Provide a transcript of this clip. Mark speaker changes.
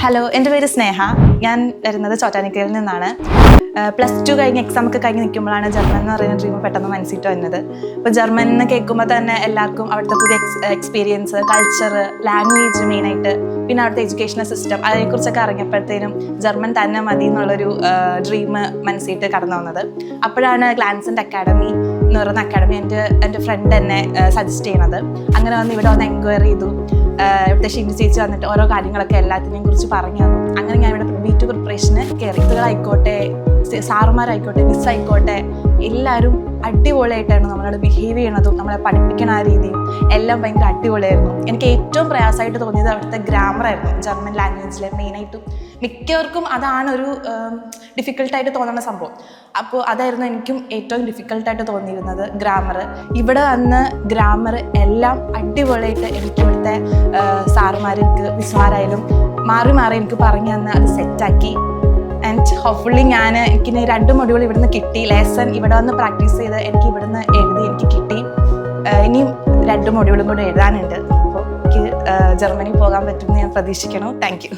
Speaker 1: Hello, എൻ്റെ പേര് സ്നേഹ. ഞാൻ വരുന്നത് ചോറ്റാനിക്കരയിൽ നിന്നാണ്. +2 കഴിഞ്ഞ് എക്സാം ഒക്കെ കഴിഞ്ഞ് നിൽക്കുമ്പോഴാണ് ജർമ്മൻ എന്ന് പറയുന്ന ഡ്രീം പെട്ടെന്ന് മനസ്സിട്ട് വന്നത്. ഇപ്പോൾ ജർമ്മൻ എന്ന് കേൾക്കുമ്പോൾ തന്നെ എല്ലാവർക്കും അവിടുത്തെ പുതിയ എക്സ്പീരിയൻസ്, കൾച്ചർ, ലാംഗ്വേജ് മെയിനായിട്ട്, പിന്നെ അവിടുത്തെ എഡ്യൂക്കേഷണൽ സിസ്റ്റം, അതിനെക്കുറിച്ചൊക്കെ അറിഞ്ഞപ്പോഴത്തേനും ജർമ്മൻ തന്നെ മതി എന്നുള്ളൊരു ഡ്രീം മനസ്സിട്ട് കടന്നു വന്നത്. അപ്പോഴാണ് ഗ്ലാൻസെൻ്റ് അക്കാഡമി എന്ന് പറയുന്ന അക്കാഡമി എൻ്റെ ഫ്രണ്ട് എന്നെ സജസ്റ്റ് ചെയ്യണത്. അങ്ങനെ വന്ന് ഇവിടെ വന്ന് എൻക്വയറി ചെയ്തു. ഇവിടുത്തെ ഷിൻഡി ചേച്ചി വന്നിട്ട് ഓരോ കാര്യങ്ങളൊക്കെ എല്ലാത്തിനെയും കുറിച്ച് പറഞ്ഞു തന്നു. അങ്ങനെ ഞാൻ ഇവിടെ B2 പ്രിപ്പറേഷന് കയറി. കുട്ടികളായിക്കോട്ടെ, സാറുമാരായിക്കോട്ടെ, മിസ്സായിക്കോട്ടെ, എല്ലാവരും അടിപൊളിയായിട്ടായിരുന്നു നമ്മളോട് ബിഹേവ് ചെയ്യണതും നമ്മളെ പഠിപ്പിക്കണ ആ രീതിയും എല്ലാം ഭയങ്കര അടിപൊളിയായിരുന്നു. എനിക്ക് ഏറ്റവും പ്രയാസമായിട്ട് തോന്നിയത് അവിടുത്തെ ഗ്രാമറായിരുന്നു. ജർമ്മൻ ലാംഗ്വേജിലെ മെയിനായിട്ടും മിക്കവർക്കും അതാണ് ഒരു ഡിഫിക്കൽട്ടായിട്ട് തോന്നുന്ന സംഭവം. അപ്പോൾ അതായിരുന്നു എനിക്കും ഏറ്റവും ഡിഫിക്കൽട്ടായിട്ട് തോന്നിയിരുന്നത്, ഗ്രാമർ. ഇവിടെ വന്ന് ഗ്രാമർ എല്ലാം അടിപൊളിയായിട്ട് എനിക്ക് ഇവിടുത്തെ സാറുമാർ, എനിക്ക് മിസ്സുമാരായാലും മാറി മാറി എനിക്ക് പറഞ്ഞു തന്ന് അത് സെറ്റാക്കി. ആൻഡ് ഹോപ്പ്ഫുള്ളി എനിക്കിനി 2 മൊഡ്യൂൾ ഇവിടുന്ന് കിട്ടി. ലെസൺ ഇവിടെ വന്ന് പ്രാക്ടീസ് ചെയ്ത് എനിക്ക് ഇവിടുന്ന് എഴുതി എനിക്ക് കിട്ടി. ഇനിയും 2 മൊഡ്യൂളും കൂടെ എഴുതാനുണ്ട്. അപ്പോൾ എനിക്ക് ജർമ്മനി പോകാൻ പറ്റുമെന്ന് ഞാൻ പ്രതീക്ഷിക്കണം. Thank you.